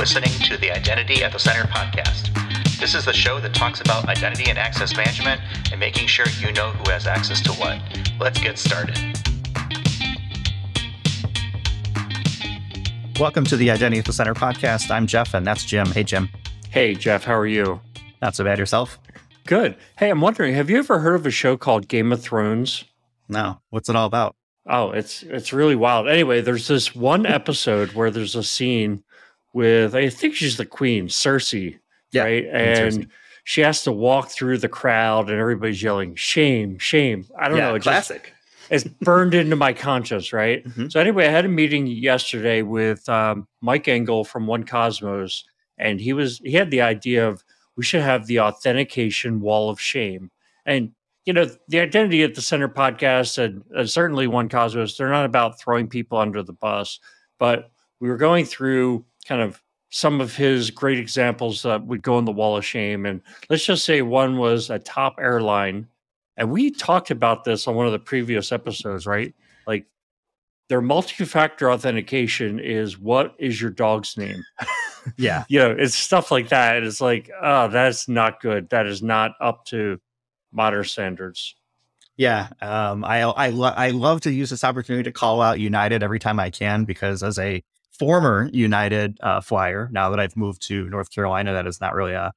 listening to the Identity at the Center podcast. This is the show that talks about identity and access management and making sure you know who has access to what. Let's get started. Welcome to the Identity at the Center podcast. I'm Jeff, and that's Jim. Hey, Jim. Hey, Jeff. How are you? Not so bad. Yourself? Good. Hey, I'm wondering, have you ever heard of a show called Game of Thrones? No. What's it all about? Oh, it's really wild. Anyway, there's this one episode where there's a scene with, I think she's the queen, Cersei, right? And she has to walk through the crowd and everybody's yelling, shame, shame. I don't know. It classic. It's burned into my conscience, right? Mm-hmm. So anyway, I had a meeting yesterday with Mike Engel from One Cosmos, and he had the idea of we should have the authentication wall of shame. And you know, the Identity at the Center podcast and certainly One Cosmos, they're not about throwing people under the bus, but we were going through kind of some of his great examples that would go in the wall of shame. And let's just say one was a top airline. And we talked about this on one of the previous episodes, right? Like their multi-factor authentication is, what is your dog's name? Yeah. You know, it's stuff like that. And it's like, oh, that's not good. That is not up to modern standards. Yeah. I love to use this opportunity to call out United every time I can, because as a former United flyer, now that I've moved to North Carolina, that is not really a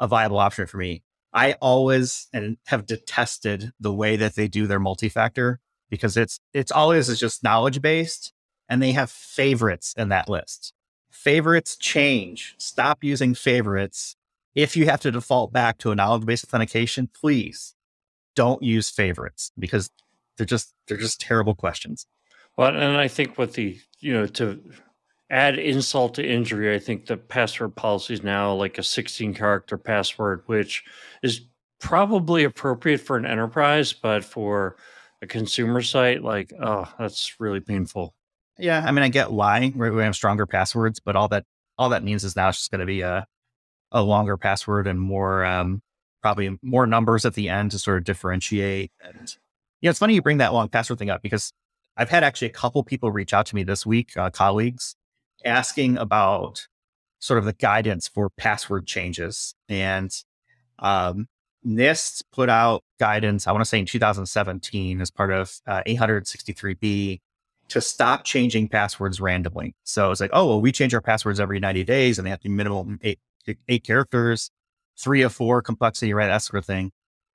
viable option for me. I always and have detested the way that they do their multi-factor, because it's always is just knowledge based, and they have favorites in that list. Favorites change. Stop using favorites. If you have to default back to a knowledge-based authentication, please don't use favorites, because they're just terrible questions. Well, and I think with the, to add insult to injury, I think the password policy is now like a 16-character password, which is probably appropriate for an enterprise, but for a consumer site, like, oh, that's really painful. Yeah, I mean, I get why we have stronger passwords, but all that means is now it's just going to be a longer password and more, probably more numbers at the end to sort of differentiate. And it's funny you bring that long password thing up, because I've had actually a couple people reach out to me this week, colleagues, asking about sort of the guidance for password changes. And NIST put out guidance, I want to say in 2017, as part of 863B, to stop changing passwords randomly. So it's like, oh, well, we change our passwords every 90 days and they have to be minimum eight characters, 3 of 4 complexity, right? That sort of thing.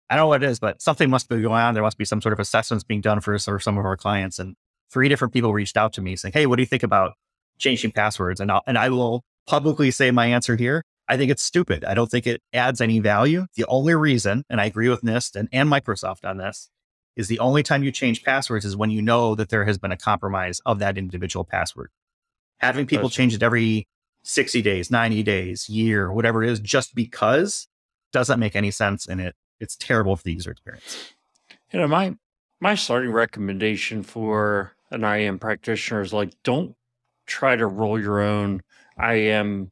I don't know what it is, but something must be going on. There must be some sort of assessments being done for some of our clients. And 3 different people reached out to me saying, hey, what do you think about changing passwords? And I will publicly say my answer here. I think it's stupid. I don't think it adds any value. The only reason, and I agree with NIST and Microsoft on this, is the only time you change passwords is when you know that there has been a compromise of that individual password. Having people change it every 60 days, 90 days, year, whatever it is, just because doesn't make any sense. And it's terrible for the user experience. My starting recommendation for an IAM practitioner is like, don't try to roll your own IAM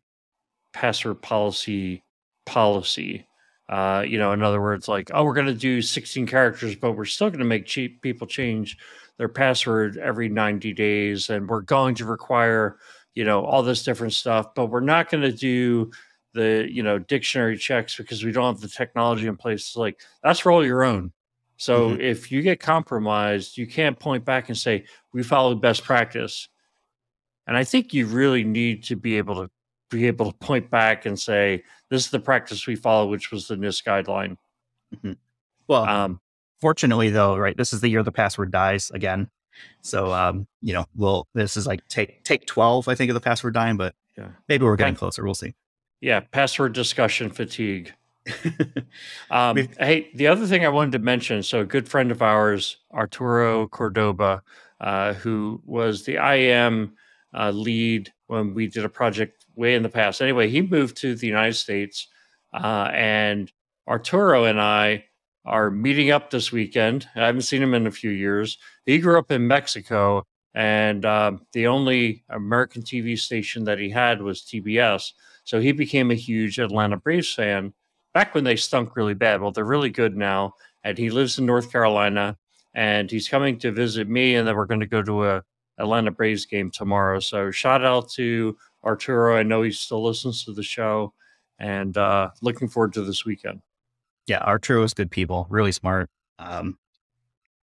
password policy. In other words, like, oh, we're going to do 16 characters, but we're still going to make people change their password every 90 days. And we're going to require, all this different stuff, but we're not going to do the, dictionary checks because we don't have the technology in place. It's like, that's roll your own. So if you get compromised, you can't point back and say, we followed best practice. And I think you really need to be able to point back and say, this is the practice we follow, which was the NIST guideline. Mm-hmm. Well, fortunately though, right, this is the year the password dies again. So, this is like take 12, I think, of the password dying, but maybe we're getting closer. We'll see. Yeah. Password discussion fatigue. Hey, the other thing I wanted to mention, so a good friend of ours, Arturo Cordoba, who was the IAM lead when we did a project way in the past. Anyway, he moved to the United States, and Arturo and I are meeting up this weekend. I haven't seen him in a few years. He grew up in Mexico, and the only American TV station that he had was TBS. So he became a huge Atlanta Braves fan back when they stunk really bad. Well, they're really good now, and he lives in North Carolina, and he's coming to visit me, and then we're going to go to a Atlanta Braves game tomorrow. So shout out to Arturo. I know he still listens to the show, and looking forward to this weekend. Yeah, Arturo is good people, really smart.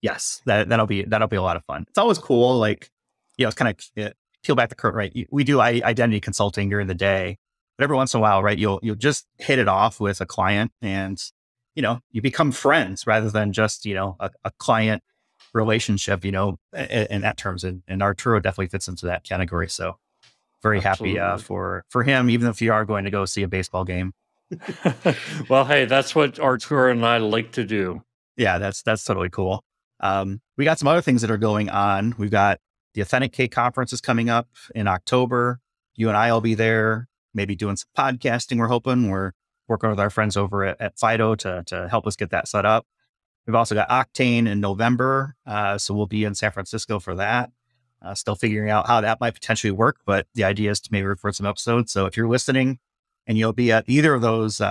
Yes, that'll be a lot of fun. It's always cool, like, it's kind of peel back the curtain, right? We do identity consulting during the day, but every once in a while, right, you'll just hit it off with a client, and you become friends rather than just a client relationship, in that terms. And Arturo definitely fits into that category. So very Absolutely. happy for him, even if you are going to go see a baseball game. Well, hey, that's what Arturo and I like to do. Yeah, that's totally cool. We got some other things that are going on. We've got the Authenticate conference is coming up in October. You and I will be there, maybe doing some podcasting. We're hoping. We're working with our friends over at Fido to help us get that set up. We've also got Octane in November. So we'll be in San Francisco for that. Still figuring out how that might potentially work, but the idea is to maybe record some episodes. So if you're listening and you'll be at either of those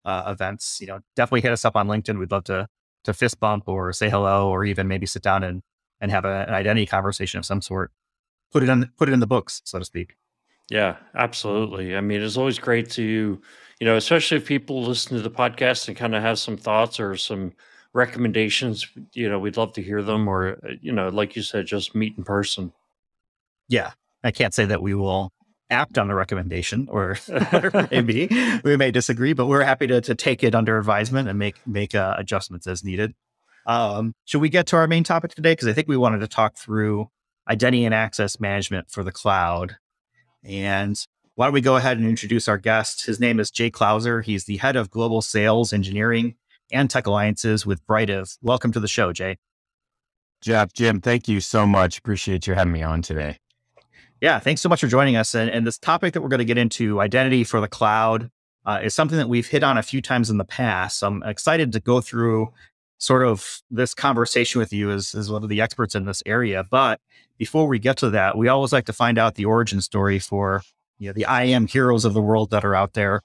events, definitely hit us up on LinkedIn. We'd love to fist bump or say hello, or even maybe sit down and have an identity conversation of some sort. Put it in the books, so to speak. Yeah, absolutely. I mean, it's always great to, especially if people listen to the podcast and kind of have some thoughts or some recommendations, we'd love to hear them, or, like you said, just meet in person. Yeah. I can't say that we will act on the recommendation, or maybe we may disagree, but we're happy to take it under advisement and make adjustments as needed. Should we get to our main topic today? Because I think we wanted to talk through identity and access management for the cloud. And why don't we go ahead and introduce our guest? His name is Jay Klauser. He's the head of global sales, engineering, and tech alliances with Britive. Welcome to the show, Jay. Jeff, Jim, thank you so much. Appreciate you having me on today. Yeah, thanks so much for joining us. And this topic that we're going to get into, identity for the cloud, is something that we've hit on a few times in the past. So I'm excited to go through sort of this conversation with you as one of the experts in this area. But before we get to that, we always like to find out the origin story for the IAM heroes of the world that are out there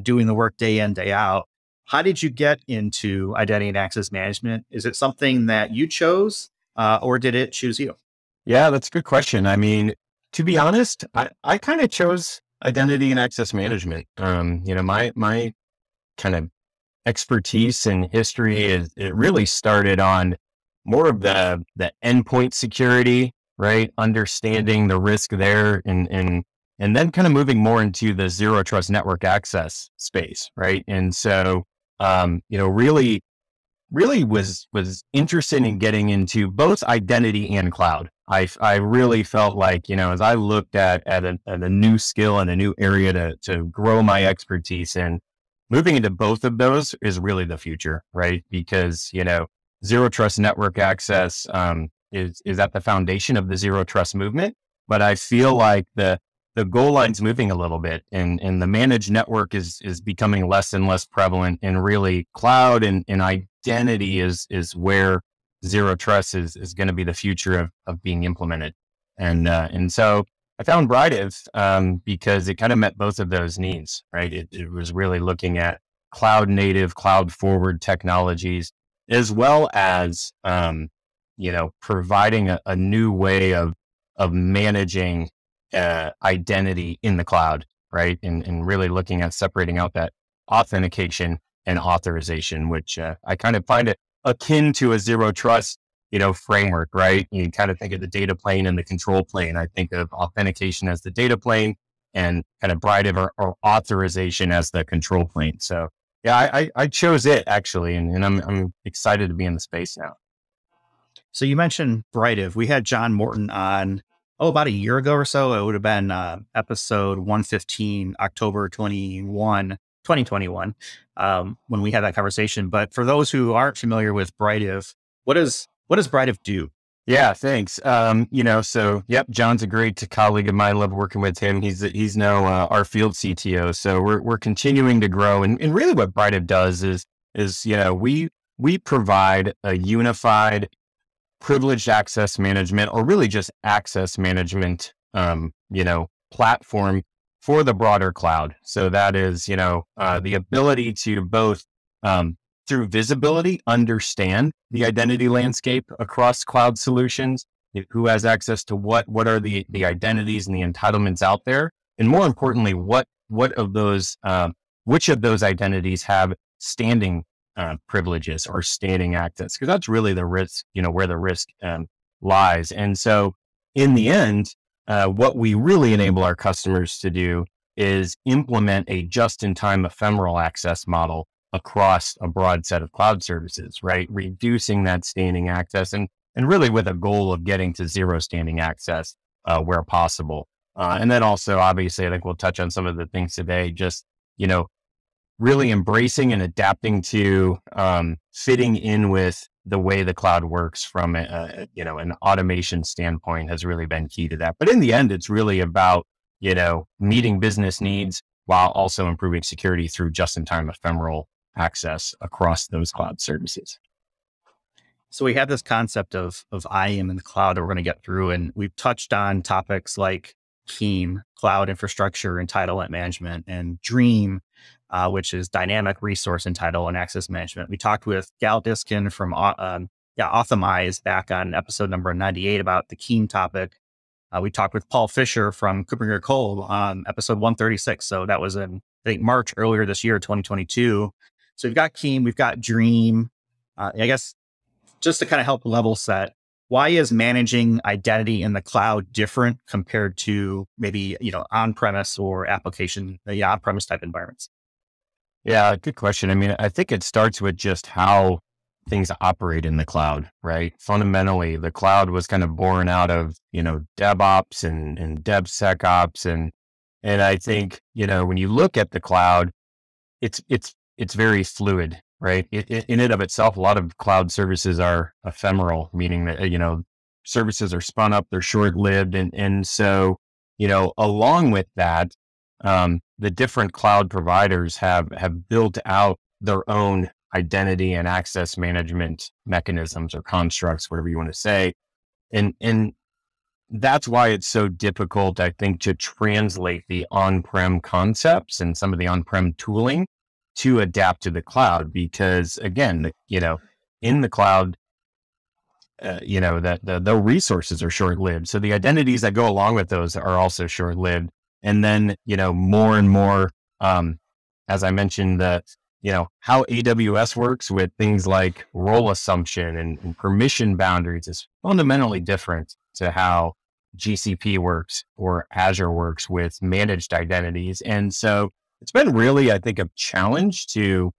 doing the work day in, day out. How did you get into identity and access management? Is it something that you chose, or did it choose you? Yeah, that's a good question. I mean, to be honest, I kind of chose identity and access management. My kind of expertise and history it really started on more of the endpoint security, right? Understanding the risk there, and then kind of moving more into the zero trust network access space, right? And so, really was interested in getting into both identity and cloud. I really felt like, as I looked at a new skill and a new area to grow my expertise in, moving into both of those is really the future, right? Because, zero trust network access is at the foundation of the zero trust movement. But I feel like the goal line's moving a little bit, and the managed network is becoming less and less prevalent, and really cloud and identity is where zero trust is going to be the future of being implemented. And so I found Britive because it kind of met both of those needs, right? It was really looking at cloud native, cloud forward technologies, as well as, providing a new way of managing identity in the cloud, right? And really looking at separating out that authentication and authorization, which I kind of find it akin to a zero trust, framework, right? You kind of think of the data plane and the control plane. I think of authentication as the data plane, and kind of Britive or authorization as the control plane. So yeah, I chose it actually, and I'm excited to be in the space now. So you mentioned Britive. We had John Morton on, about a year ago or so. It would have been episode 115, October 2021, when we had that conversation. But for those who aren't familiar with Britive, what does Britive do? Yeah, thanks. So yep, John's a great colleague of mine. I love working with him. He's now our field CTO. So we're continuing to grow, and really what Britive does is we provide a unified privileged access management, or really just access management, platform for the broader cloud. So that is, the ability to both, through visibility, understand the identity landscape across cloud solutions, who has access to what are the identities and the entitlements out there, and more importantly, what of those, which of those identities have standing privileges or standing access? Because that's really the risk, where the risk lies. And so in the end, what we really enable our customers to do is implement a just-in-time ephemeral access model across a broad set of cloud services, right? Reducing that standing access and really with a goal of getting to zero standing access where possible. And then also, obviously, I think we'll touch on some of the things today, just, really embracing and adapting to fitting in with the way the cloud works from an automation standpoint has really been key to that. But in the end, it's really about, meeting business needs while also improving security through just-in-time ephemeral access across those cloud services. So we have this concept of IAM in the cloud that we're going to get through, and we've touched on topics like CIEM, Cloud Infrastructure Entitlement Management, and DREAM, which is Dynamic Resource Entitlement and Access Management. We talked with Gal Diskin from Authamize back on episode number 98 about the CIEM topic. We talked with Paul Fisher from Cooper Cole on episode 136. So that was in, I think, March earlier this year, 2022. So we've got CIEM, we've got DREAM. I guess just to kind of help level set, why is managing identity in the cloud different compared to maybe, on-premise or application, on-premise type environments? Yeah, good question. I mean, I think it starts with just how things operate in the cloud, right? Fundamentally, the cloud was kind of born out of, DevOps and DevSecOps. And I think, when you look at the cloud, it's very fluid, right? In and of itself, a lot of cloud services are ephemeral, meaning that, services are spun up, they're short-lived. And so, along with that, the different cloud providers have built out their own identity and access management mechanisms or constructs, whatever you want to say. And that's why it's so difficult, I think, to translate the on-prem concepts and some of the on-prem tooling to adapt to the cloud, because again, in the cloud, that the resources are short-lived. So the identities that go along with those are also short-lived. And then, more and more, as I mentioned, how AWS works with things like role assumption and permission boundaries is fundamentally different to how GCP works or Azure works with managed identities. And so it's been really, I think, a challenge to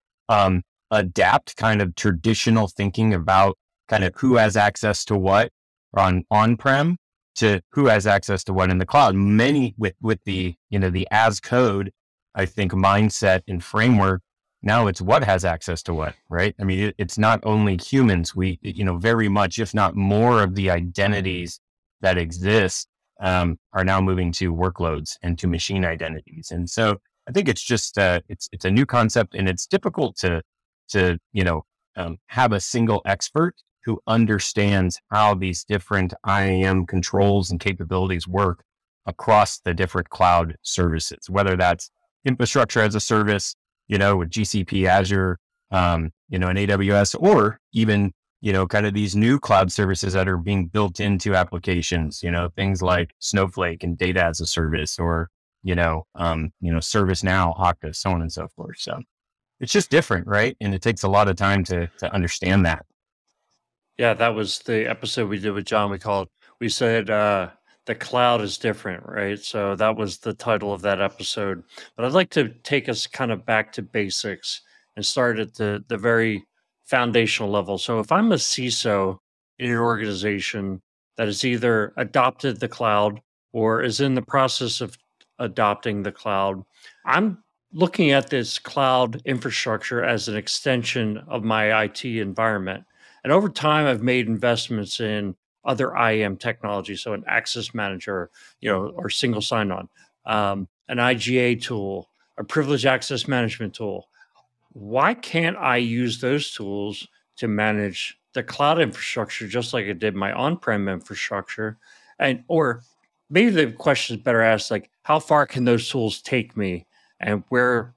adapt kind of traditional thinking about kind of who has access to what on-prem to who has access to what in the cloud. Many with the, the as code, I think, mindset and framework. Now it's what has access to what, right? I mean, it's not only humans. We, very much, if not more of the identities that exist are now moving to workloads and to machine identities. And so I think it's just, it's a new concept, and it's difficult to have a single expert who understands how these different IAM controls and capabilities work across the different cloud services, whether that's infrastructure as a service, with GCP, Azure, and AWS, or even, kind of these new cloud services that are being built into applications, things like Snowflake and data as a service, or, ServiceNow, Okta, so on and so forth. So it's just different, right? And it takes a lot of time to understand that. Yeah, that was the episode we did with John. We said the cloud is different, right? So that was the title of that episode. But I'd like to take us kind of back to basics and start at the very foundational level. So if I'm a CISO in an organization that has either adopted the cloud or is in the process of adopting the cloud, I'm looking at this cloud infrastructure as an extension of my IT environment. And over time, I've made investments in other IAM technology, so an access manager, or single sign-on, an IGA tool, a privileged access management tool. Why can't I use those tools to manage the cloud infrastructure just like I did my on-prem infrastructure? Or maybe the question is better asked, like, how far can those tools take me, and where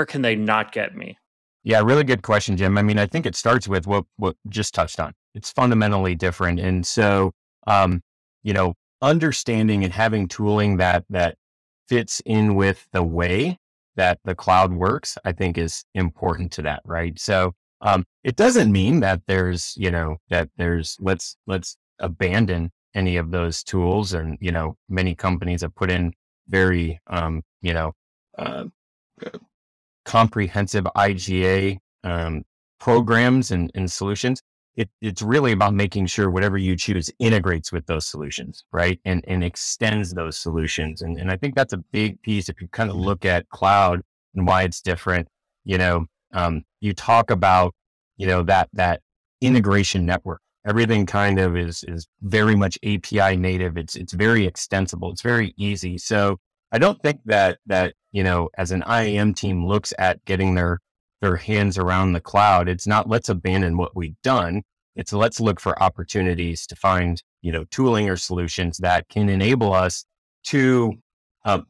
can they not get me? Yeah, really good question, Jim. I mean, I think it starts with what just touched on. It's fundamentally different. And so, understanding and having tooling that fits in with the way that the cloud works, I think is important to that, right? So it doesn't mean that let's abandon any of those tools. And, many companies have put in very, uh, comprehensive IGA programs and solutions. It's really about making sure whatever you choose integrates with those solutions, right? And extends those solutions. And I think that's a big piece. If you kind of look at cloud and why it's different, you talk about, that integration network. Everything kind of is very much API native. It's very extensible. It's very easy. So I don't think that as an IAM team looks at getting their hands around the cloud, it's not let's abandon what we've done. It's let's look for opportunities to find, tooling or solutions that can enable us to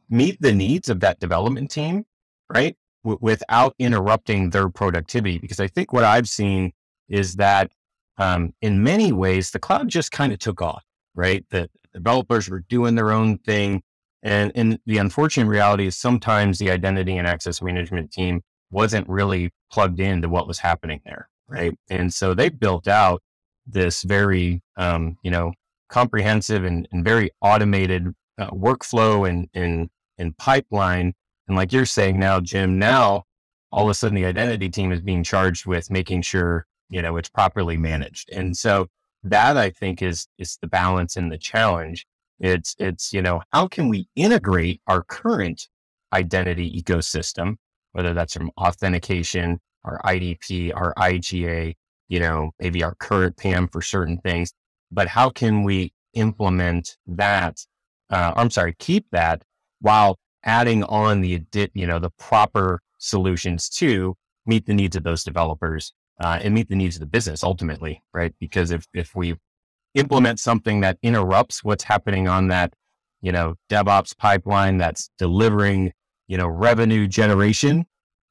meet the needs of that development team, right? Without interrupting their productivity. Because I think what I've seen is that in many ways, the cloud just kind of took off, right? The developers were doing their own thing. And the unfortunate reality is sometimes the identity and access management team wasn't really plugged into what was happening there, right? And so they built out this very, comprehensive and very automated workflow and pipeline. And like you're saying now, Jim, now all of a sudden the identity team is being charged with making sure, it's properly managed. And so that I think is the balance and the challenge. It's, how can we integrate our current identity ecosystem, whether that's from authentication, our IDP, our IGA, maybe our current PAM for certain things, but how can we implement that, keep that while adding on the proper solutions to meet the needs of those developers and meet the needs of the business ultimately, right? Because if we implement something that interrupts what's happening on that, DevOps pipeline that's delivering, revenue generation,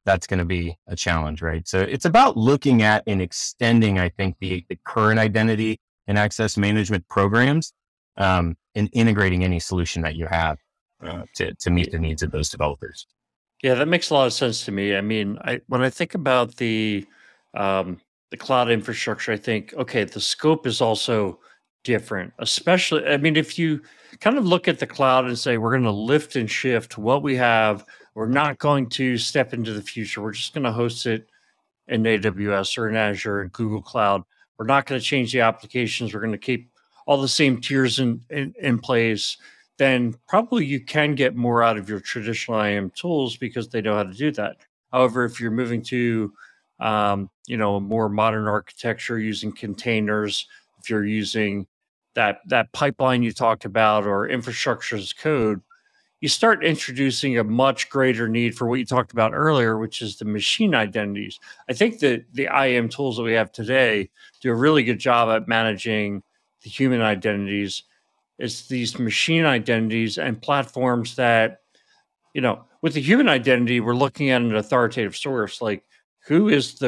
that's going to be a challenge, right? So it's about looking at and extending, I think, the current identity and access management programs and integrating any solution that you have to meet the needs of those developers. Yeah, that makes a lot of sense to me. I mean, when I think about the cloud infrastructure, I think, okay, the scope is also different, especially, I mean, if you kind of look at the cloud and say, we're going to lift and shift what we have, we're not going to step into the future. We're just going to host it in AWS or in Azure and Google Cloud. We're not going to change the applications. We're going to keep all the same tiers in place. Then probably you can get more out of your traditional IAM tools because they know how to do that. However, if you're moving to a more modern architecture using containers, if you're using that pipeline you talked about or infrastructure as code, you start introducing a much greater need for what you talked about earlier, which is the machine identities. I think that the IAM tools that we have today do a really good job at managing the human identities. It's these machine identities and platforms that, with the human identity, we're looking at an authoritative source, like who is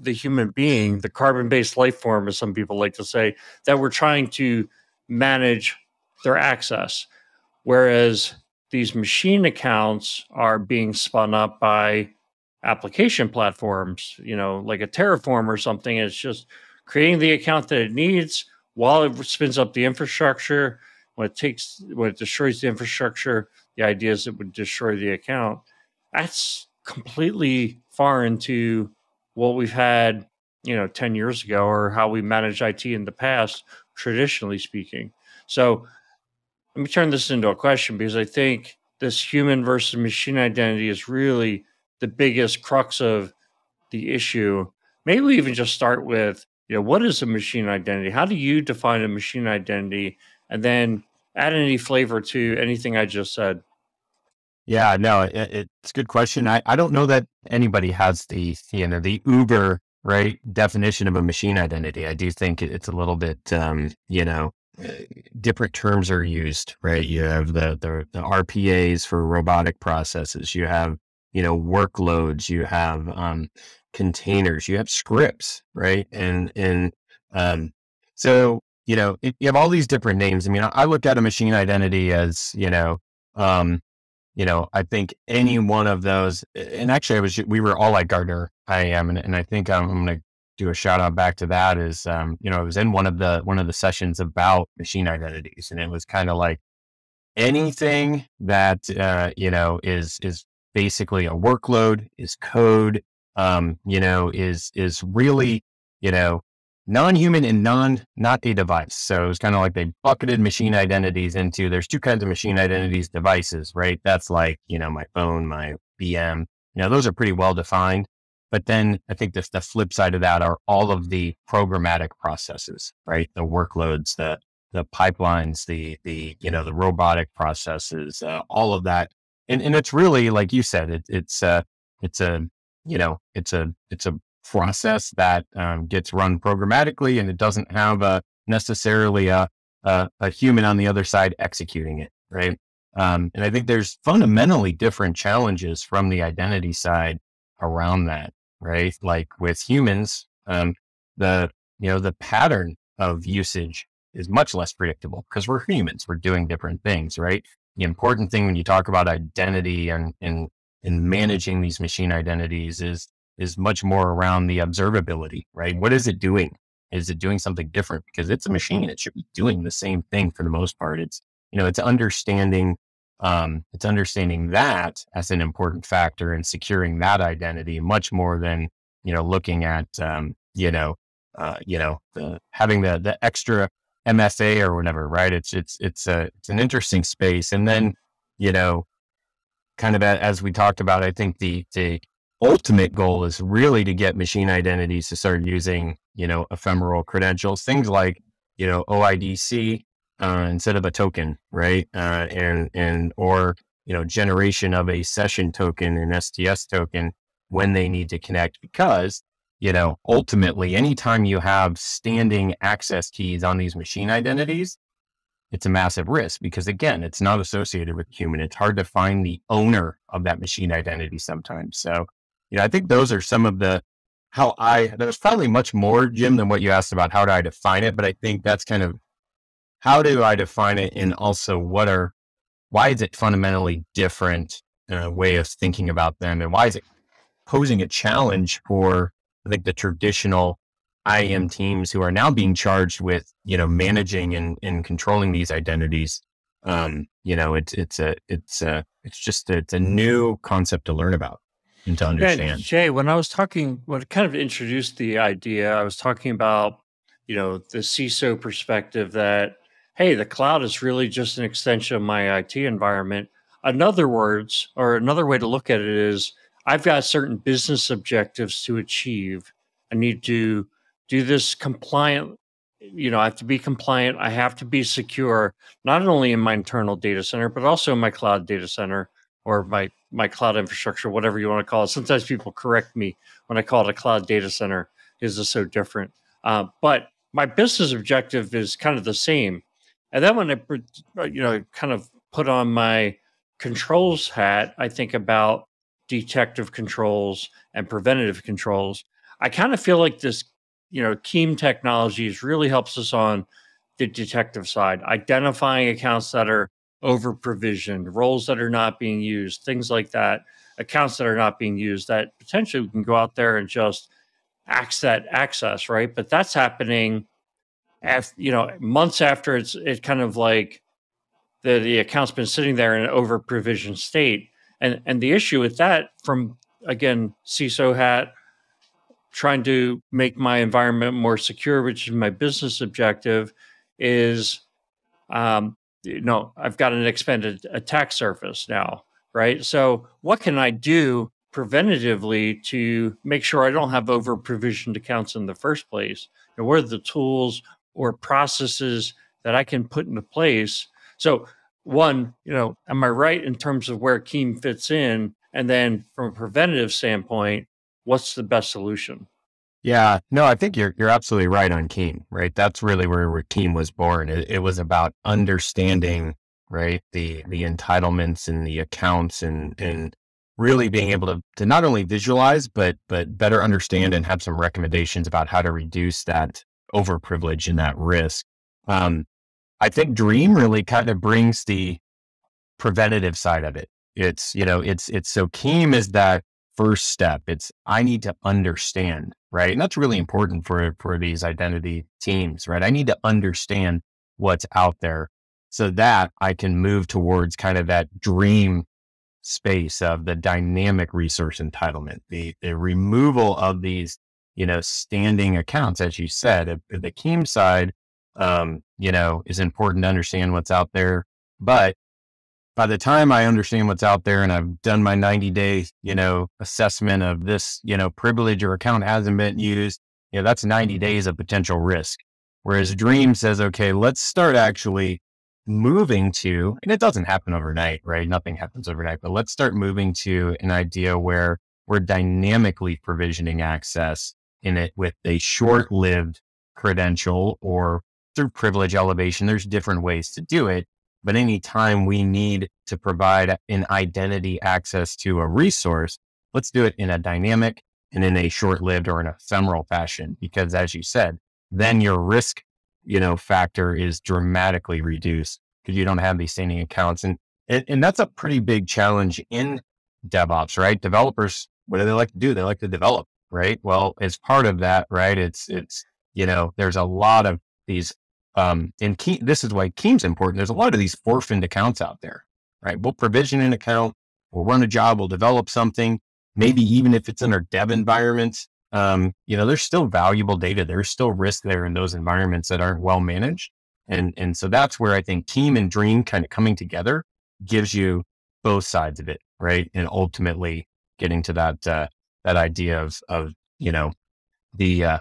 the human being, the carbon-based life form, as some people like to say, that we're trying to manage their access. Whereas these machine accounts are being spun up by application platforms, like a Terraform or something. It's just creating the account that it needs while it spins up the infrastructure. When it destroys the infrastructure, the idea is it would destroy the account. That's completely foreign to what we've had, 10 years ago, or how we managed IT in the past, traditionally speaking. So let me turn this into a question, because I think this human versus machine identity is really the biggest crux of the issue. Maybe we even just start with, what is a machine identity? How do you define a machine identity? And then add any flavor to anything I just said. Yeah, no, it's a good question. I don't know that anybody has the uber, right, definition of a machine identity. I do think it's a little bit, different terms are used, right? You have the RPAs for robotic processes. You have, workloads. You have containers. You have scripts, right? And so you have all these different names. I mean, I look at a machine identity as, I think any one of those, and actually we were all at Gartner IAM, and I think I'm going to do a shout out back to that is, I was in one of the sessions about machine identities, and it was kind of like anything that, is basically a workload, is code, is really, non-human and not a device. So it's kind of like they bucketed machine identities into, there's two kinds of machine identities devices, right? That's like, my phone, my VM, those are pretty well defined. But then I think the flip side of that are all of the programmatic processes, right? The workloads, the pipelines, the robotic processes, all of that. And it's really, like you said, it's a process that gets run programmatically, and it doesn't have necessarily a human on the other side executing it, right? And I think there's fundamentally different challenges from the identity side around that, right? Like with humans, the pattern of usage is much less predictable because we're humans, we're doing different things, right? The important thing when you talk about identity and managing these machine identities is much more around the observability, right? What is it doing? Is it doing something different? Because it's a machine. It should be doing the same thing for the most part. It's understanding that as an important factor in securing that identity much more than, looking at, having the extra MFA or whatever, right? It's an interesting space. And then, kind of as we talked about, I think the ultimate goal is really to get machine identities to start using, ephemeral credentials, things like, OIDC instead of a token, right? Or generation of a session token, an STS token when they need to connect, because, ultimately, anytime you have standing access keys on these machine identities, it's a massive risk because, again, it's not associated with human. It's hard to find the owner of that machine identity sometimes. So, I think those are some of there's probably much more, Jim, than what you asked about how do I define it, but I think that's kind of how do I define it, and also why is it fundamentally different way of thinking about them, and why is it posing a challenge for, I think, the traditional IAM teams who are now being charged with, managing and controlling these identities. It's a new concept to learn about and to understand. And Jay, when kind of introduced the idea, I was talking about, the CISO perspective that, hey, the cloud is really just an extension of my IT environment. In other words, or another way to look at it is, I've got certain business objectives to achieve. I need to do this compliant. I have to be compliant. I have to be secure, not only in my internal data center, but also in my cloud data center or my cloud infrastructure, whatever you want to call it. Sometimes people correct me when I call it a cloud data center because it's so different. But my business objective is kind of the same. And then when I, kind of put on my controls hat, I think about detective controls and preventative controls. I kind of feel like this, CIEM technologies really helps us on the detective side, identifying accounts that are over provisioned, roles that are not being used, things like that, accounts that are not being used that potentially we can go out there and just access, right? But that's happening months after it's kind of like the account's been sitting there in an over provisioned state. And the issue with that, from, again, CISO hat, trying to make my environment more secure, which is my business objective, is, I've got an expanded attack surface now, right? So what can I do preventatively to make sure I don't have over provisioned accounts in the first place? What are the tools or processes that I can put into place? So one, am I right in terms of where CIEM fits in? And then from a preventative standpoint, what's the best solution? Yeah, no, I think you're absolutely right on CIEM, right? That's really where CIEM was born. It was about understanding, right, the entitlements and the accounts and really being able to not only visualize, but better understand and have some recommendations about how to reduce that overprivilege and that risk. I think Dream really kind of brings the preventative side of it. It's, it's so CIEM is that first step. It's, I need to understand, right? And that's really important for these identity teams, right? I need to understand what's out there so that I can move towards kind of that dream space of the dynamic resource entitlement, the removal of these, standing accounts, as you said. The CIEM side, is important to understand what's out there. But by the time I understand what's out there and I've done my 90-day, assessment of this, privilege or account hasn't been used, that's 90 days of potential risk. Whereas Dream says, okay, let's start actually moving to, and it doesn't happen overnight, right? Nothing happens overnight, but let's start moving to an idea where we're dynamically provisioning access in it with a short-lived credential or through privilege elevation. There's different ways to do it, but anytime we need to provide an identity access to a resource, let's do it in a dynamic and in a short-lived or an ephemeral fashion, because as you said, then your risk factor is dramatically reduced because you don't have these standing accounts. And that's a pretty big challenge in DevOps, right? Developers, what do they like to do? They like to develop, right? Well, as part of that, right, it's there's a lot of these, this is why CIEM's important. There's a lot of these orphaned accounts out there, right? We'll provision an account, we'll run a job, we'll develop something, maybe even if it's in our dev environments. There's still valuable data. There's still risk there in those environments that aren't well managed. And so that's where I think CIEM and Dream kind of coming together gives you both sides of it, right? And ultimately getting to that idea of the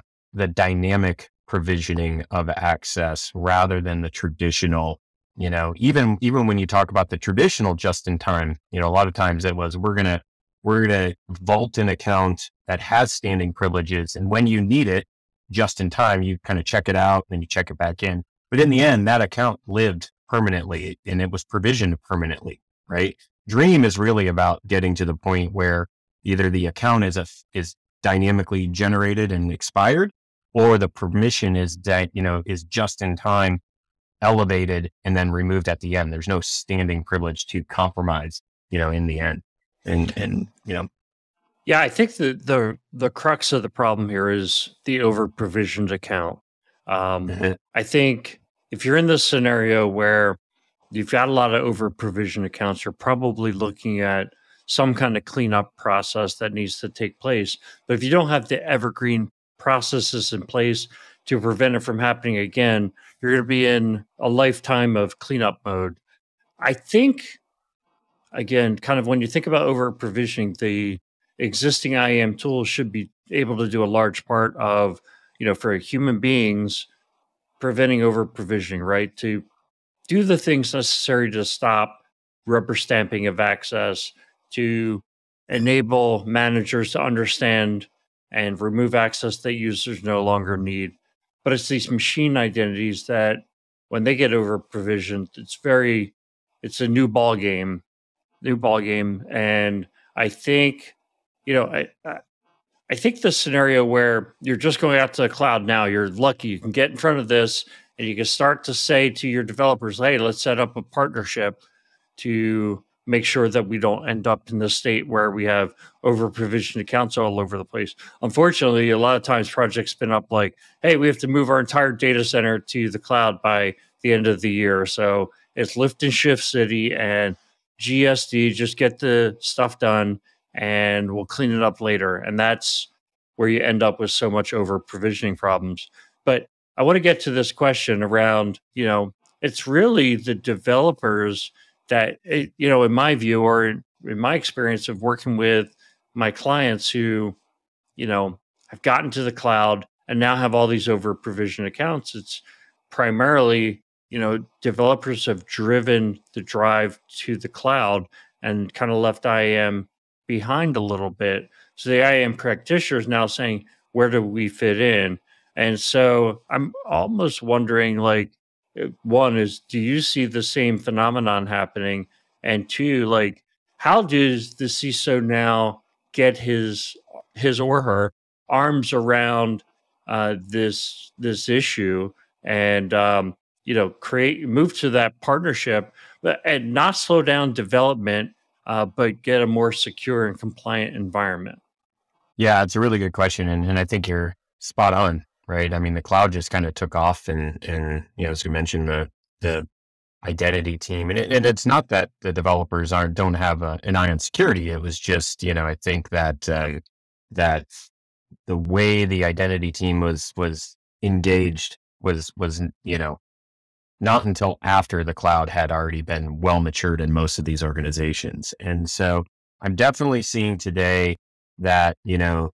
dynamic provisioning of access rather than the traditional, even when you talk about the traditional just in time, a lot of times it was, we're going to vault an account that has standing privileges. And when you need it just in time, you kind of check it out, then you check it back in. But in the end, that account lived permanently and it was provisioned permanently, right? Dream is really about getting to the point where either the account is dynamically generated and expired, or the permission is just in time, elevated, and then removed at the end. There's no standing privilege to compromise, in the end. And yeah, I think the crux of the problem here is the over provisioned account. I think if you're in this scenario where you've got a lot of over provisioned accounts, you're probably looking at some kind of cleanup process that needs to take place. But if you don't have the evergreen processes in place to prevent it from happening again, you're going to be in a lifetime of cleanup mode. I think, again, kind of when you think about over provisioning, the existing IAM tools should be able to do a large part of, for human beings, preventing over provisioning, right? To do the things necessary to stop rubber stamping of access, to enable managers to understand and remove access that users no longer need. But it's these machine identities that when they get over provisioned, it's a new ball game. And I think, I think the scenario where you're just going out to the cloud now, you're lucky you can get in front of this and you can start to say to your developers, hey, let's set up a partnership to make sure that we don't end up in this state where we have over provisioned accounts all over the place. Unfortunately, a lot of times projects spin up like, hey, we have to move our entire data center to the cloud by the end of the year. So it's lift and shift city and GSD, just get the stuff done and we'll clean it up later. And that's where you end up with so much over provisioning problems. But I want to get to this question around, it's really the developers that, in my view, or in my experience of working with my clients who, have gotten to the cloud and now have all these over provisioned accounts, it's primarily, developers have driven the drive to the cloud and kind of left IAM behind a little bit. So the IAM practitioner is now saying, where do we fit in? And so I'm almost wondering, like, one is, do you see the same phenomenon happening? And two, like, how does the CISO now get his or her arms around this issue and move to that partnership and not slow down development but get a more secure and compliant environment? Yeah, it's a really good question. And I think you're spot on, right? I mean, the cloud just kind of took off and, as we mentioned, the identity team, and it's not that the developers don't have an eye on security. It was just, I think that, that the way the identity team was engaged was, not until after the cloud had already been well matured in most of these organizations. And so I'm definitely seeing today that, the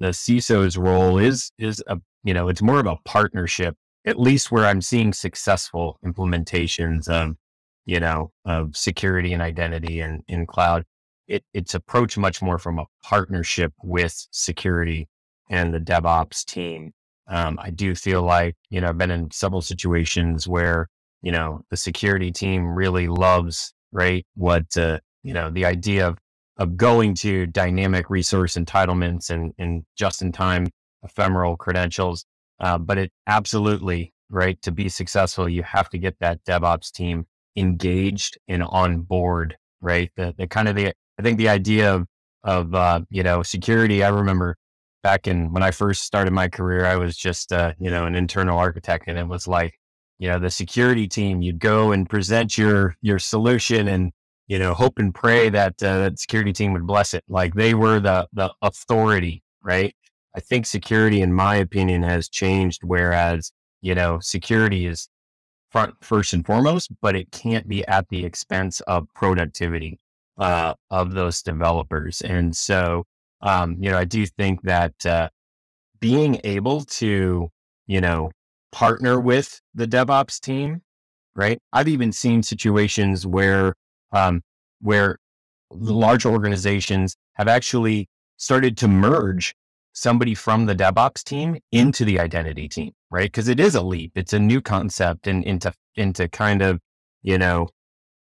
CISO's role is it's more of a partnership, at least where I'm seeing successful implementations of security and identity and in cloud. It's approached much more from a partnership with security and the DevOps team. I do feel like, I've been in several situations where, the security team really loves, right, what, the idea of going to dynamic resource entitlements and just-in-time ephemeral credentials. But it absolutely, right, to be successful, you have to get that DevOps team engaged and on board, right? I think the idea of security, I remember back when I first started my career, I was just, an internal architect, and it was like, the security team, you'd go and present your solution and, hope and pray that that security team would bless it. Like they were the authority, right? I think security, in my opinion, has changed, whereas, security is first and foremost, but it can't be at the expense of productivity of those developers. And so, I do think that being able to, partner with the DevOps team, right? I've even seen situations where the large organizations have actually started to merge somebody from the DevOps team into the identity team, right? Because it is a leap. It's a new concept, and into kind of,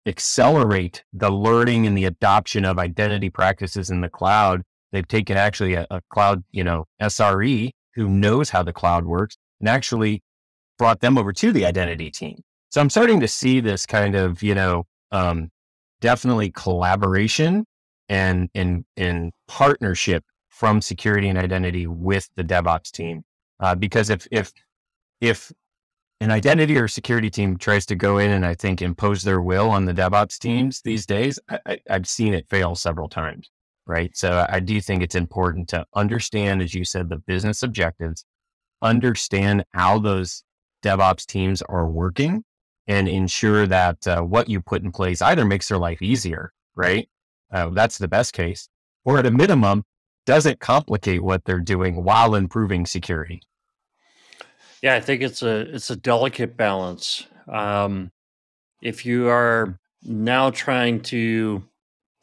accelerate the learning and the adoption of identity practices in the cloud. They've taken actually a cloud, SRE who knows how the cloud works, and actually brought them over to the identity team. So I'm starting to see this kind of, definitely collaboration and partnership from security and identity with the DevOps team. Because if an identity or security team tries to go in and I think impose their will on the DevOps teams these days, I've seen it fail several times, right? So I do think it's important to understand, as you said, the business objectives, understand how those DevOps teams are working, and ensure that what you put in place either makes their life easier, right? That's the best case, or at a minimum, doesn't complicate what they're doing while improving security. Yeah, I think it's a delicate balance. If you are now trying to,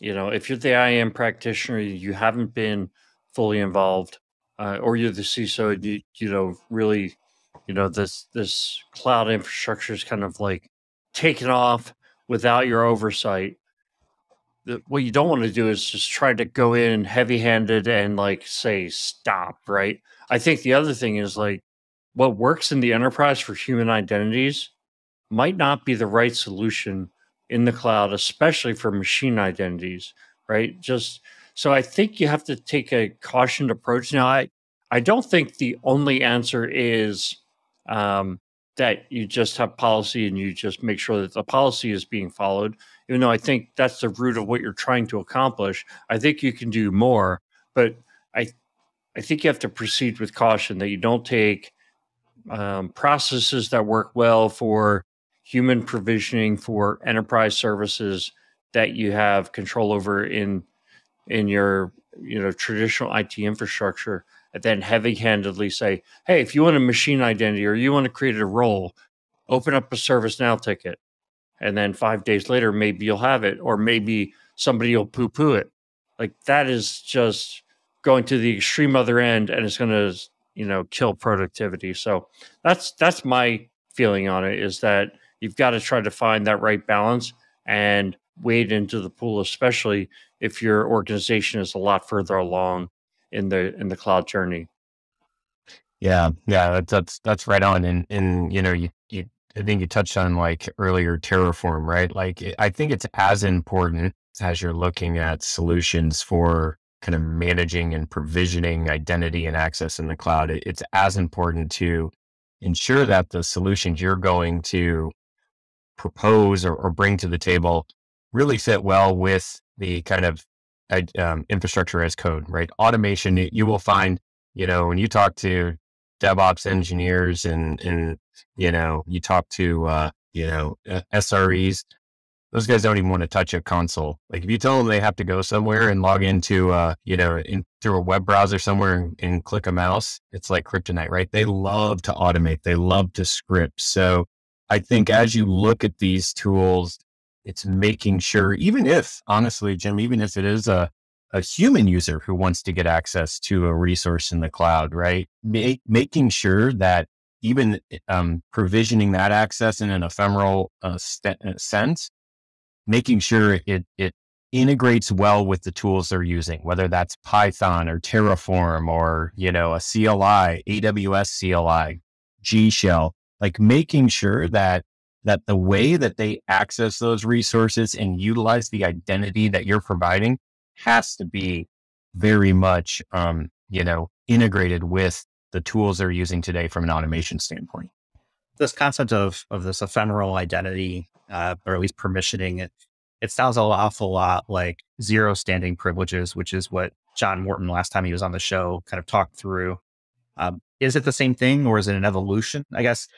if you're the IAM practitioner, you haven't been fully involved, or you're the CISO, really, this cloud infrastructure is kind of like taken off without your oversight. What you don't want to do is just try to go in heavy-handed and like say stop, right? I think the other thing is like what works in the enterprise for human identities might not be the right solution in the cloud, especially for machine identities, right? Just so I think you have to take a cautioned approach. Now, I don't think the only answer is that you just have policy and you just make sure that the policy is being followed. Even though I think that's the root of what you're trying to accomplish, I think you can do more. But I think you have to proceed with caution, that you don't take processes that work well for human provisioning for enterprise services that you have control over in your traditional IT infrastructure, and then heavy-handedly say, hey, if you want a machine identity or you want to create a role, open up a ServiceNow ticket. And then 5 days later, maybe you'll have it, or maybe somebody will poo-poo it. Like that is just going to the extreme other end, and it's going to, kill productivity. So that's my feeling on it, is that you've got to try to find that right balance and wade into the pool, especially if your organization is a lot further along in the cloud journey. Yeah, that's right on. And you I think you touched on like earlier Terraform, right? Like I think it's as important as you're looking at solutions for kind of managing and provisioning identity and access in the cloud, it's as important to ensure that the solutions you're going to propose or bring to the table really fit well with the kind of infrastructure as code, right? Automation, you will find, when you talk to DevOps engineers and you talk to, SREs, those guys don't even want to touch a console. Like if you tell them they have to go somewhere and log into, through a web browser somewhere and click a mouse, it's like kryptonite, right? They love to automate. They love to script. So I think as you look at these tools, it's making sure, even if, honestly, Jim, even if it is a human user who wants to get access to a resource in the cloud, right? Making sure that even provisioning that access in an ephemeral sense, making sure it integrates well with the tools they're using, whether that's Python or Terraform or, a CLI, AWS CLI, G Shell, like making sure that the way that they access those resources and utilize the identity that you're providing has to be very much, integrated with the tools they're using today from an automation standpoint. This concept of this ephemeral identity, or at least permissioning, it sounds an awful lot like zero standing privileges, which is what John Morton, last time he was on the show, kind of talked through. Is it the same thing, or is it an evolution? I guess,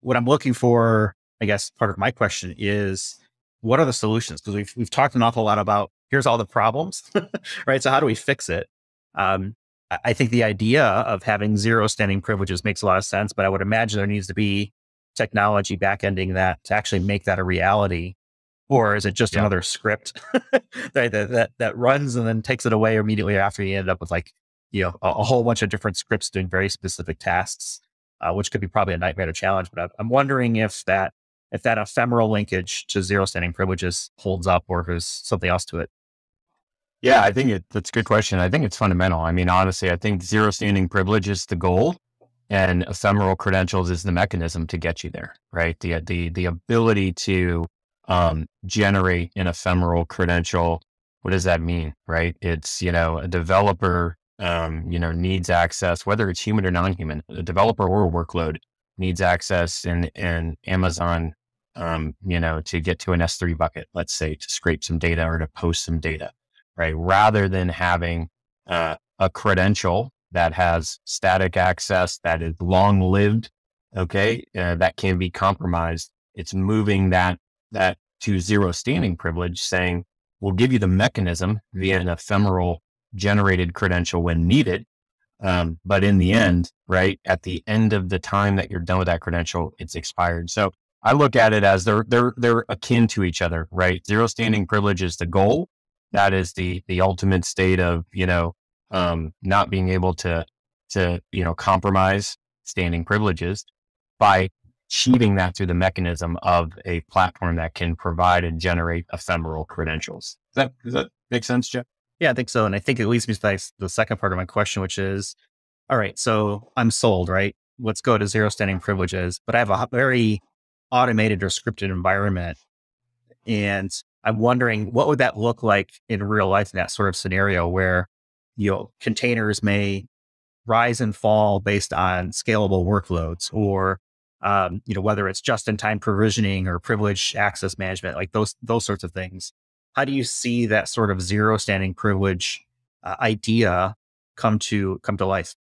what I'm looking for, I guess part of my question is, what are the solutions? Because we've talked an awful lot about, here's all the problems, right? So how do we fix it? I think the idea of having zero standing privileges makes a lot of sense, but I would imagine there needs to be technology backending that to actually make that a reality. Or is it just another script that runs and then takes it away immediately after you end up with a whole bunch of different scripts doing very specific tasks, which could be probably a nightmare to challenge. But I'm wondering if that ephemeral linkage to zero standing privileges holds up, or if there's something else to it. Yeah, I think that's a good question. I think it's fundamental. I mean, honestly, I think zero standing privilege is the goal and ephemeral credentials is the mechanism to get you there, right? The ability to generate an ephemeral credential. What does that mean, right? It's, a developer, needs access, whether it's human or non-human, a developer or a workload needs access in Amazon, to get to an S3 bucket, let's say, to scrape some data or to post some data, right? Rather than having a credential that has static access, that is long-lived, that can be compromised. It's moving that to zero standing privilege, saying, we'll give you the mechanism via an ephemeral generated credential when needed. But in the end, right, at the end of the time that you're done with that credential, it's expired. So I look at it as they're akin to each other, right? Zero standing privilege is the goal. That is the ultimate state of, not being able to compromise standing privileges by achieving that through the mechanism of a platform that can provide and generate ephemeral credentials. Does that make sense, Jeff? Yeah, I think so. And I think it leads me to the second part of my question, which is, all right, so I'm sold, right? Let's go to zero standing privileges, but I have a very automated or scripted environment. And I'm wondering, what would that look like in real life in that sort of scenario where, containers may rise and fall based on scalable workloads, or whether it's just-in-time provisioning or privileged access management, like those sorts of things. How do you see that sort of zero standing privilege idea come to life?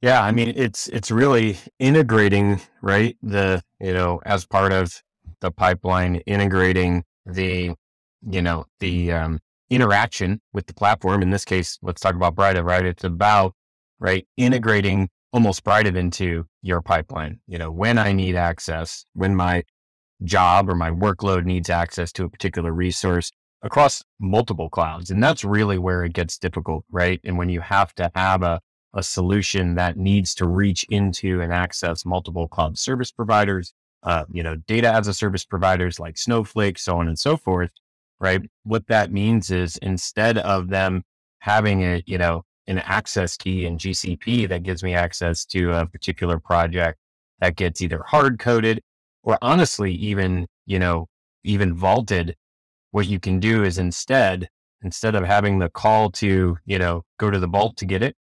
Yeah, I mean, it's really integrating, right? As part of the pipeline, integrating the interaction with the platform. In this case, let's talk about Britive, right? It's about, right, integrating almost Britive into your pipeline. When I need access, when my job or my workload needs access to a particular resource across multiple clouds. And that's really where it gets difficult, right? And when you have to have a solution that needs to reach into and access multiple cloud service providers, data as a service providers like Snowflake, so on and so forth, right? What that means is, instead of them having an access key in GCP that gives me access to a particular project that gets either hard coded or honestly even vaulted what you can do is instead of having the call to, go to the vault to get it,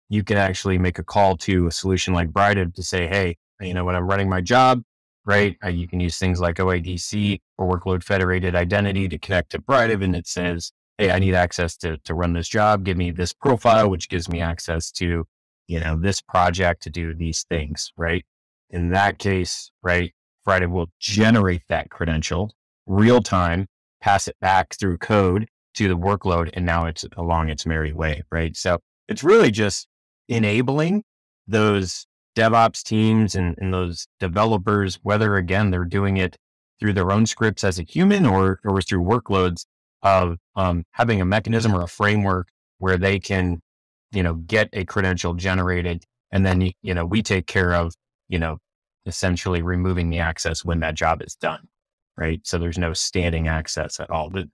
you can actually make a call to a solution like Britive to say, hey, when I'm running my job, right? You can use things like OIDC or workload federated identity to connect to Britive, and it says, hey, I need access to run this job. Give me this profile, which gives me access to, this project to do these things, right? In that case, right, Britive will generate that credential real time, pass it back through code to the workload, and now it's along its merry way, right? So it's really just enabling those DevOps teams and those developers, whether again, they're doing it through their own scripts as a human or through workloads, of having a mechanism or a framework where they can, get a credential generated, and then, we take care of, essentially removing the access when that job is done, right? So there's no standing access at all. But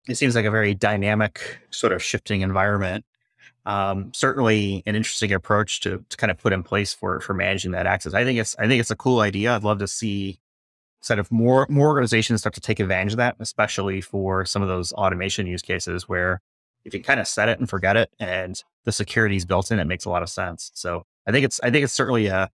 it seems like a very dynamic sort of shifting environment. Certainly an interesting approach to kind of put in place for managing that access. I think it's a cool idea. I'd love to see sort of more organizations start to take advantage of that, especially for some of those automation use cases where if you kind of set it and forget it and the security is built in, it makes a lot of sense. So I think it's certainly a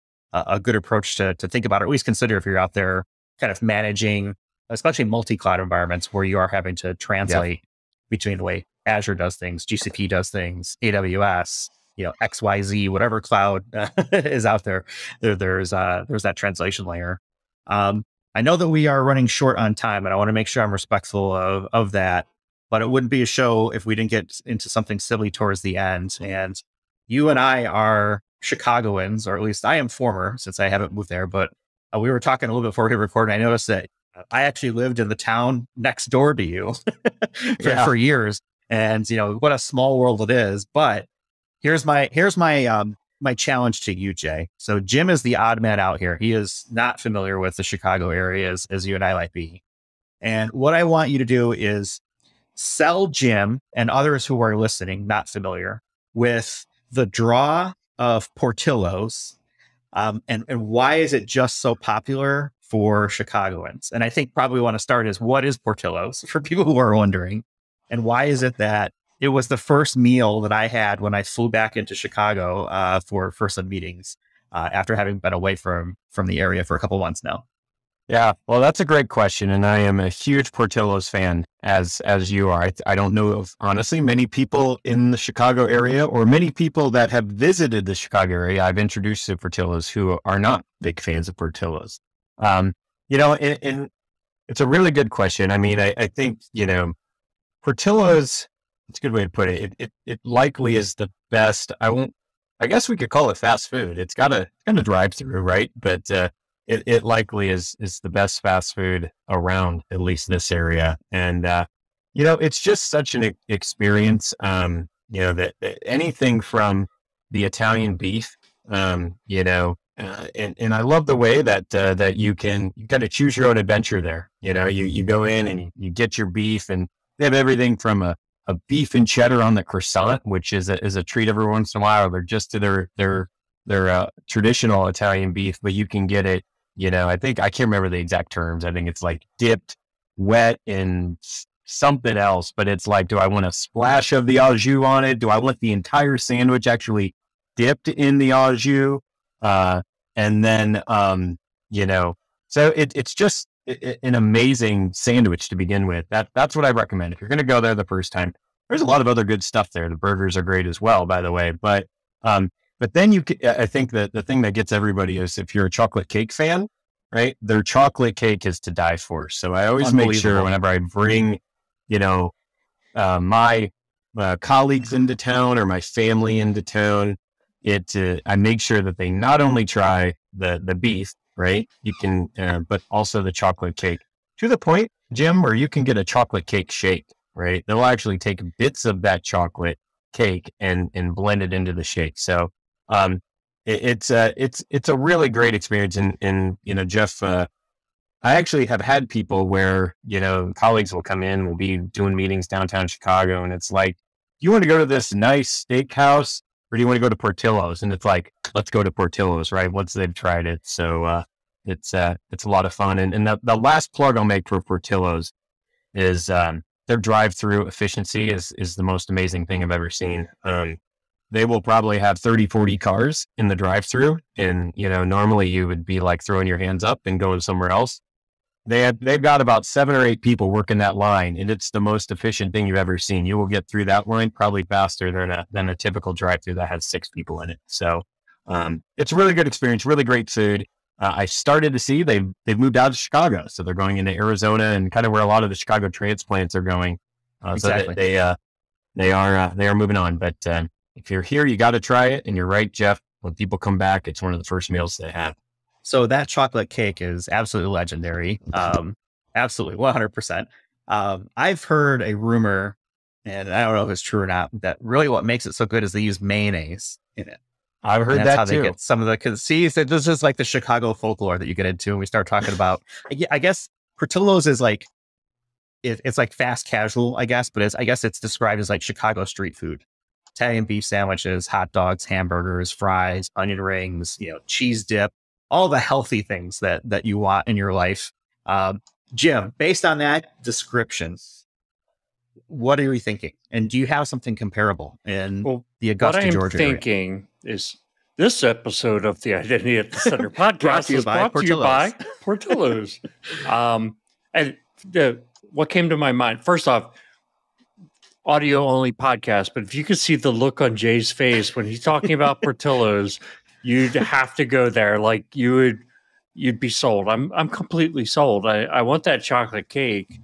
good approach to think about, or at least consider if you're out there kind of managing, especially multi-cloud environments where you are having to translate between the way Azure does things, GCP does things, AWS, XYZ, whatever cloud is out there. There's that translation layer. I know that we are running short on time, and I want to make sure I'm respectful of that, but it wouldn't be a show if we didn't get into something silly towards the end. And you and I are Chicagoans, or at least I am former, since I haven't moved there, but we were talking a little bit before we recorded. I noticed that I actually lived in the town next door to you for years. And, what a small world it is. But here's my challenge to you, Jay. So Jim is the odd man out here. He is not familiar with the Chicago area as you and I might be. And what I want you to do is sell Jim and others who are listening, not familiar, with the draw of Portillo's. And why is it just so popular for Chicagoans? And I think probably want to start is, what is Portillo's for people who are wondering? And why is it that it was the first meal that I had when I flew back into Chicago for some meetings after having been away from the area for a couple months now? Yeah, well, that's a great question. And I am a huge Portillo's fan, as you are. I don't know of, honestly, many people in the Chicago area or many people that have visited the Chicago area I've introduced to Portillo's who are not big fans of Portillo's. And it's a really good question. I mean, I think, Portillo's, it's a good way to put it. It likely is the best. I guess we could call it fast food. It's got a drive through, right? But it likely is the best fast food around, at least this area. And it's just such an experience. That anything from the Italian beef, and I love the way that you kind of choose your own adventure there. You go in and you get your beef, and they have everything from a beef and cheddar on the croissant, which is a treat every once in a while. They're just to their traditional Italian beef, but you can get it. I think I can't remember the exact terms. I think it's like dipped, wet, in something else. But it's like, do I want a splash of the au jus on it? Do I want the entire sandwich actually dipped in the au jus? And then so it's just an amazing sandwich to begin with. That's what I recommend. If you're going to go there the first time, there's a lot of other good stuff there. The burgers are great as well, by the way. But then I think that the thing that gets everybody is if you're a chocolate cake fan, right? Their chocolate cake is to die for. So I always make sure whenever I bring, my colleagues into town or my family into town, I make sure that they not only try the beef, right? You can, but also the chocolate cake, to the point, Jim, where you can get a chocolate cake shake, right? They'll actually take bits of that chocolate cake and blend it into the shake. So, it's a really great experience. And Jeff, I actually have had people where, colleagues will come in, we'll be doing meetings downtown Chicago. And it's like, you want to go to this nice steakhouse or do you want to go to Portillo's? And it's like, let's go to Portillo's, right? Once they've tried it. So, it's a lot of fun. And the last plug I'll make for Portillo's is, their drive-through efficiency is the most amazing thing I've ever seen. They will probably have 30, 40 cars in the drive-through. And, normally you would be like throwing your hands up and going somewhere else. They've got about 7 or 8 people working that line, and it's the most efficient thing you've ever seen. You will get through that line probably faster than a typical drive-through that has 6 people in it. So it's a really good experience, really great food. I started to see they've moved out of Chicago, so they're going into Arizona and kind of where a lot of the Chicago transplants are going. Exactly. So they are moving on. But if you're here, you got to try it. And you're right, Jeff. When people come back, it's one of the first meals they have. So that chocolate cake is absolutely legendary. Absolutely 100%. I've heard a rumor, and I don't know if it's true or not, that really what makes it so good is they use mayonnaise in it. I've heard that's that how too. They get some of the, because see, this is like the Chicago folklore that you get into, and we start talking about, I guess Portillo's is like, it's like fast casual, I guess, but I guess it's described as like Chicago street food. Italian beef sandwiches, hot dogs, hamburgers, fries, onion rings, cheese dip, all the healthy things that you want in your life. Jim, based on that description, what are you thinking? And do you have something comparable in the Augusta, Georgia area? What I'm thinking is this episode of the Identity at the Center podcast is brought to you by Portillo's. And what came to my mind, first off, audio only podcast, but if you could see the look on Jay's face when he's talking about Portillo's, you'd have to go there. Like you'd be sold. I'm completely sold. I want that chocolate cake.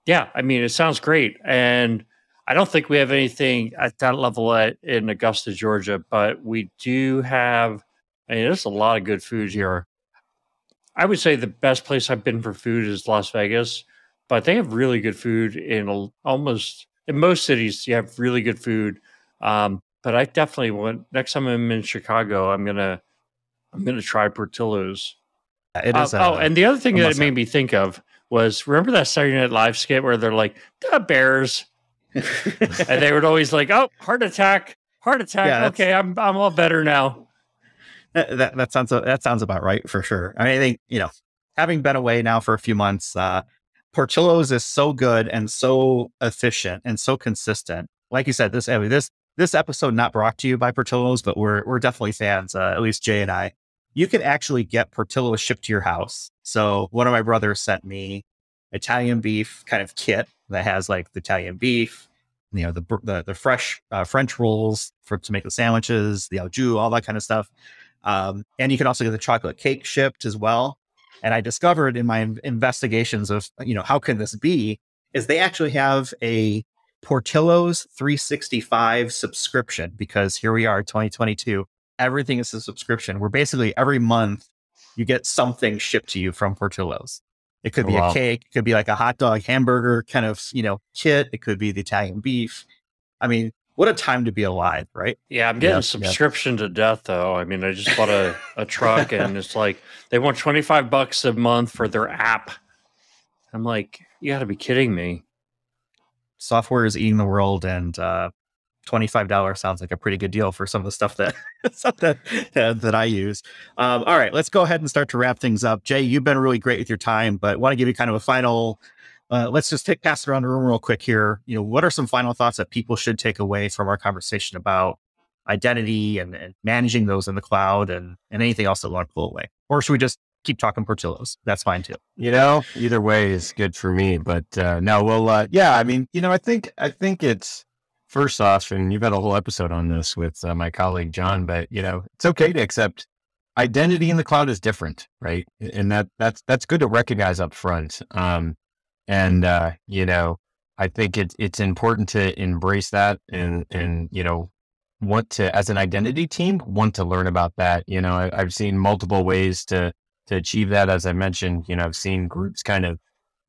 Yeah, I mean, it sounds great. And I don't think we have anything at that level in Augusta, Georgia, but we do have, there's a lot of good food here. I would say the best place I've been for food is Las Vegas, but they have really good food in most cities. You have really good food. But I definitely want, next time I'm in Chicago, I'm gonna try Portillo's. It is. And the other thing that it made me think of was, remember that Saturday Night Live skit where they're like, the Bears, and they would always like, oh, heart attack. Yeah, okay, I'm all better now. That sounds about right for sure. I think having been away now for a few months, Portillo's is so good and so efficient and so consistent. Like you said, this episode not brought to you by Portillo's, but we're definitely fans. At least Jay and I. You can actually get Portillo's shipped to your house. So one of my brothers sent me Italian beef kind of kit that has like the Italian beef, the fresh French rolls to make the sandwiches, the au jus, all that kind of stuff. And you can also get the chocolate cake shipped as well. And I discovered in my investigations of, how can this be, is they actually have a Portillo's 365 subscription, because here we are, 2022. Everything is a subscription. Where basically every month you get something shipped to you from Portillo's. It could be a cake, it could be like a hot dog, hamburger kind of, kit. It could be the Italian beef. I mean, what a time to be alive, right? Yeah, I'm getting subscription to death, though. I mean, I just bought a truck, and it's like they want $25 a month for their app. I'm like, you got to be kidding me. Software is eating the world, and $25 sounds like a pretty good deal for some of the stuff that I use. All right, let's go ahead and start to wrap things up. Jay, you've been really great with your time, but want to give you kind of a final. Let's just pass around the room real quick here. What are some final thoughts that people should take away from our conversation about identity and managing those in the cloud, and anything else that we want to pull away? Or should we just keep talking Portillo's? That's fine too. Either way is good for me. But no, well, I think it's, first off, and you've had a whole episode on this with my colleague John, but it's okay to accept identity in the cloud is different, right? And that's good to recognize up front. I think it's important to embrace that and want to, as an identity team, want to learn about that. I've seen multiple ways to achieve that. As I mentioned, I've seen groups kind of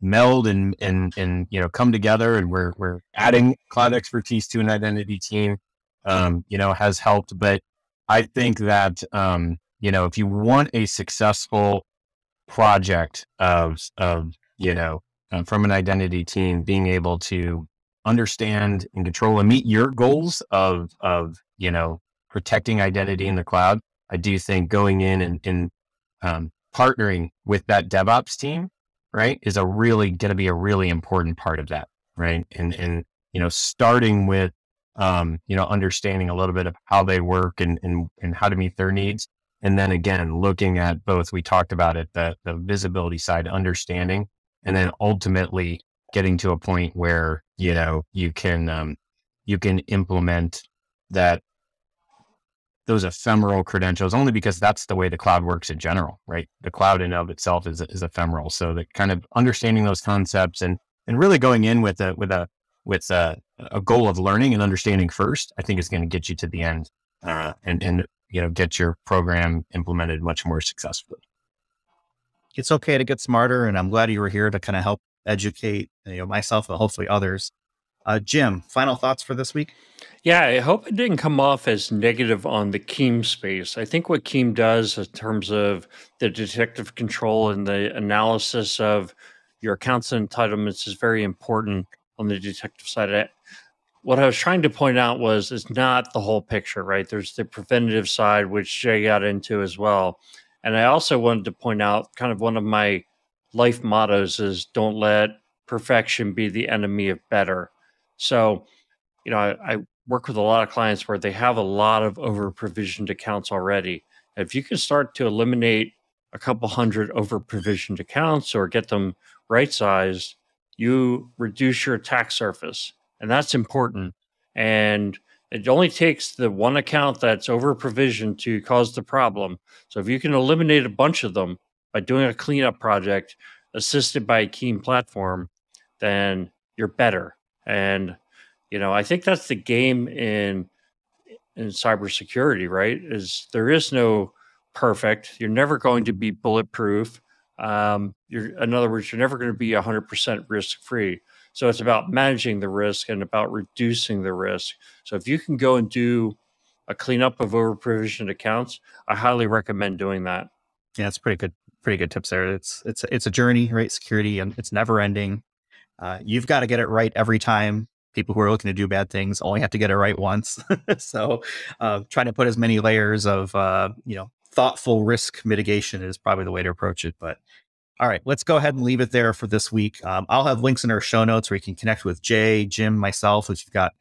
meld and come together, and we're adding cloud expertise to an identity team, has helped. But I think that, if you want a successful project from an identity team, being able to understand and control and meet your goals of protecting identity in the cloud, I do think going in and partnering with that DevOps team right, is going to be a really important part of that, right? And starting with understanding a little bit of how they work and how to meet their needs. And then again, looking at both, we talked about it, the visibility side, understanding, and then ultimately getting to a point where, you can implement those ephemeral credentials, only because that's the way the cloud works in general, right? The cloud in of itself is ephemeral. So the kind of understanding those concepts and really going in with a goal of learning and understanding first, I think is going to get you to the end, and get your program implemented much more successfully. It's okay to get smarter, and I'm glad you were here to kind of help educate myself and hopefully others. Jim, final thoughts for this week? Yeah, I hope it didn't come off as negative on the CIEM space. I think what CIEM does in terms of the detective control and the analysis of your accounts and entitlements is very important on the detective side. What I was trying to point out was it's not the whole picture, right? There's the preventative side, which Jay got into as well. And I also wanted to point out kind of one of my life mottos is don't let perfection be the enemy of better. So, I work with a lot of clients where they have a lot of over-provisioned accounts already. If you can start to eliminate a couple hundred over-provisioned accounts or get them right-sized, you reduce your attack surface. And that's important. And it only takes the one account that's over-provisioned to cause the problem. So if you can eliminate a bunch of them by doing a cleanup project assisted by a CIEM platform, then you're better. And I think that's the game in cybersecurity, right? Is there is no perfect. You're never going to be bulletproof. In other words, you're never going to be 100% risk free. So it's about managing the risk and about reducing the risk. So if you can go and do a cleanup of over provisioned accounts, I highly recommend doing that. Yeah, it's pretty good tips there. It's a journey, right? Security, and it's never ending. You've got to get it right every time. People who are looking to do bad things only have to get it right once. So trying to put as many layers of, thoughtful risk mitigation is probably the way to approach it. But all right, let's go ahead and leave it there for this week. I'll have links in our show notes where you can connect with Jay, Jim, myself, if you've got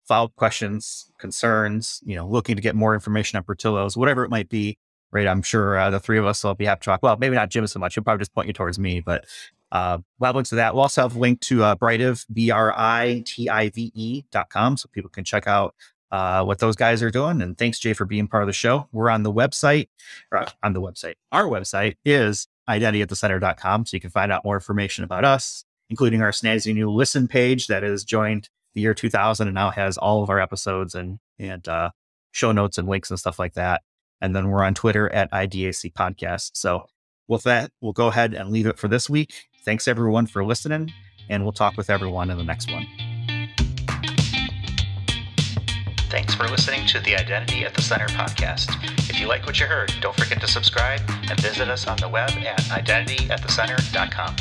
follow-up questions, concerns, looking to get more information on Portillo's, whatever it might be, right? I'm sure the three of us will be happy to talk. Well, maybe not Jim so much. He'll probably just point you towards me, but we'll have links to that. We'll also have a link to Britive, Britive.com, so people can check out what those guys are doing. And thanks, Jay, for being part of the show. We're on the website. Our website is identityatthecenter.com, so you can find out more information about us, including our snazzy new listen page that has joined the year 2000 and now has all of our episodes and show notes and links and stuff like that. And then we're on Twitter at IDAC Podcast. So with that, we'll go ahead and leave it for this week. Thanks everyone for listening, and we'll talk with everyone in the next one. Thanks for listening to the Identity at the Center podcast. If you like what you heard, don't forget to subscribe and visit us on the web at identityatthecenter.com.